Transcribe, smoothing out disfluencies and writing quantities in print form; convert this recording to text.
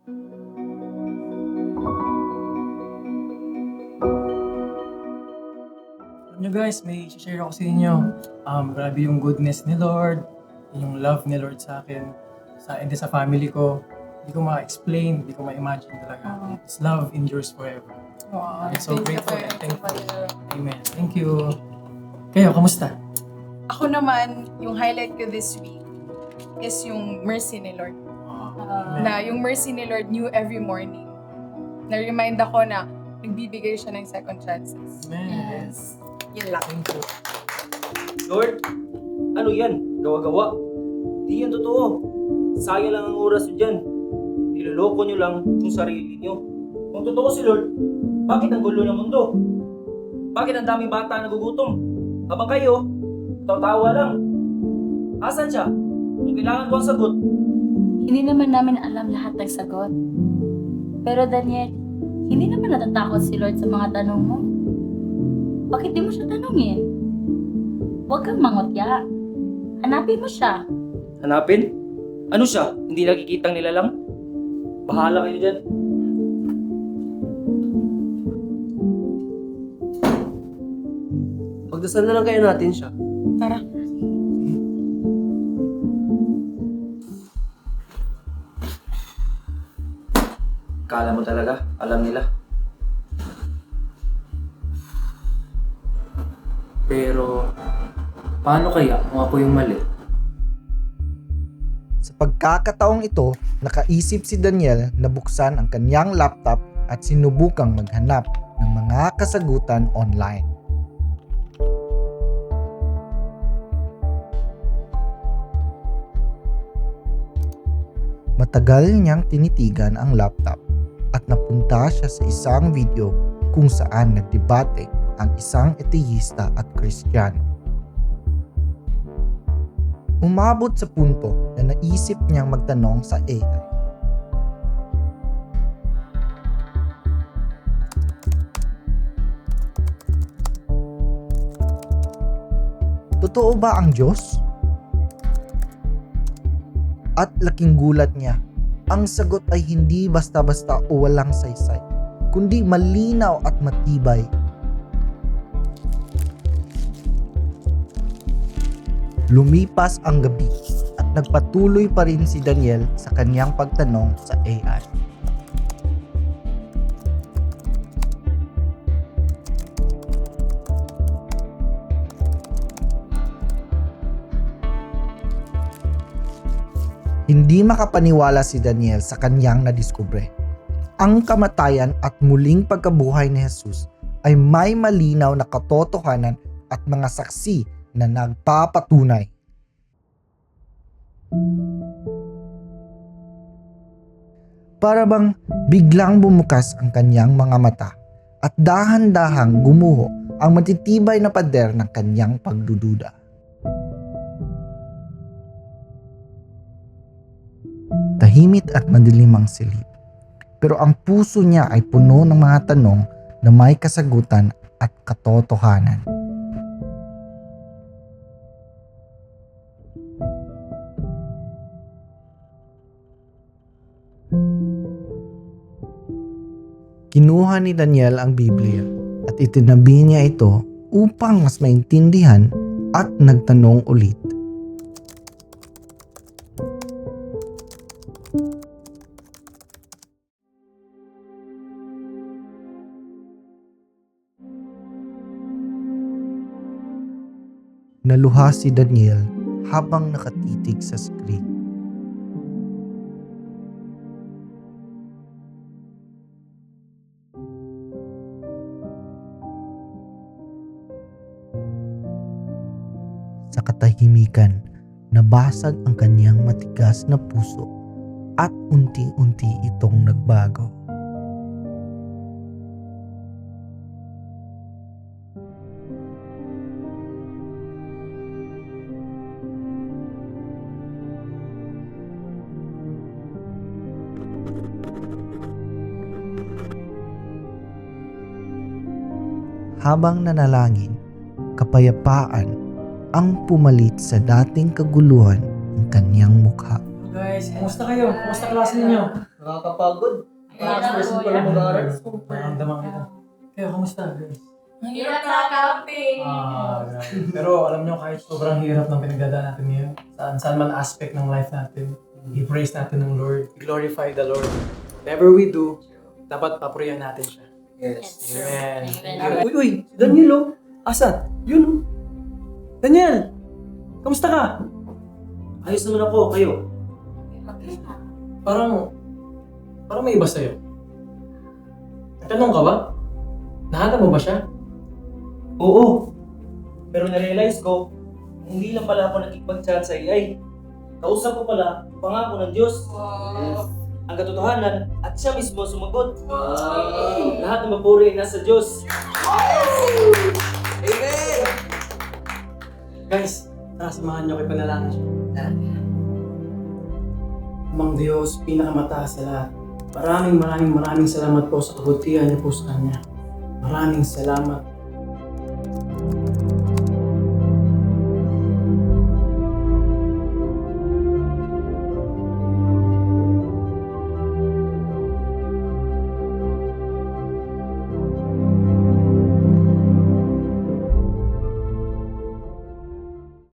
Alam nyo guys, may share ako sa inyo. Grabe yung goodness ni Lord, yung love ni Lord sa akin, and sa family ko. Hindi ko ma-explain, hindi ko ma-imagine talaga. His love endures forever. Wow, I'm so thank you grateful for and your thankful. prayer. Amen. Thank you. Kayo, kamusta? Ako naman, yung highlight ko this week is yung mercy ni Lord. Na yung mercy ni Lord new every morning. Na-remind ako na nagbibigay siya ng second chances. Amen. Yun lang. Thank you. Lord, ano yan? Gawa-gawa? Di yan totoo. Sayang lang ang oras nyo dyan. Niloloko nyo lang yung sarili nyo. Kung totoo si Lord, bakit ang gulo ng mundo? Bakit ang daming bata nagugutom? Habang kayo, tatawa lang. Asan siya? Kung kailangan ko ang sagot, Hindi naman namin alam lahat ng sagot. Pero Daniel, hindi naman natatakot si Lord sa mga tanong mo. Bakit di mo siya tanungin? Huwag kang mangutya. Hanapin mo siya. hanapin? Ano siya? Hindi nakikitang nilalang? Bahala kayo dyan. Pagdasal na lang kayo natin siya. Tara. Kala mo talaga, alam nila. Pero, paano kaya kung ako yung mali? Sa pagkakataong ito, nakaisip si Daniel na buksan ang kanyang laptop at sinubukang maghanap ng mga kasagutan online. Matagal niyang tinitigan ang laptop at napunta siya sa isang video kung saan nagdebate ang isang ateista at Kristiyano. Umabot sa punto na naisip niyang magtanong sa AI. Totoo ba ang Diyos? At laking gulat niya, ang sagot ay hindi basta-basta o walang saysay, kundi malinaw at matibay. Lumipas ang gabi at nagpatuloy pa rin si Daniel sa kanyang pagtanong sa AI. Hindi makapaniwala si Daniel sa kanyang nadiskubre. Ang kamatayan at muling pagkabuhay ni Jesus ay may malinaw na katotohanan at mga saksi na nagpapatunay. Para bang biglang bumukas ang kanyang mga mata at dahan-dahang gumuho ang matitibay na pader ng kanyang pagdududa. Tahimik at madilim ang silid. Pero ang puso niya ay puno ng mga tanong na may kasagutan at katotohanan. Kinuha ni Daniel ang Biblia at itinabi niya ito upang mas maintindihan at nagtanong ulit. Naluha si Daniel habang nakatitig sa screen. Sa katahimikan, nabasag ang kanyang matigas na puso at unti-unti itong nagbago. Habang nanalangin, kapayapaan ang pumalit sa dating kaguluhan ng kanyang mukha. Guys, kumusta kayo? Kumusta klase ninyo? Nakakapagod. Kaya Stress po, pa lang yeah. mag-aaral. Nararamdaman kita. Kaya, kamusta guys? Ang hirap nakaka-camping. Grabe. Pero alam nyo, kahit sobrang hirap ng pinagdadaan natin ngayon, saan man aspect ng life natin, i-praise natin ng Lord, glorify the Lord. Whatever we do, dapat papurihan natin siya. Yes. Amen. Amen. Uy, si Daniel oh. Asa? Yun oh. Daniel! Kamusta ka? Ayos naman ako, kayo. Parang may iba sa'yo. Tanong ka ba? Nahanap mo ba siya? Oo. Pero na-realize ko, hindi lang pala ako nakikipag-chat sa AI. Kausap ko pala, pangako ng Diyos. Ang katotohanan, at siya mismo sumagot. Lahat ng mapuri ay nasa Diyos. Amen! Guys, tara samahan niyo kay panalangin siya. Amang Diyos, pinakamataas sa lahat. Maraming salamat po sa kabutihan niyo po sa Kanya. Maraming salamat.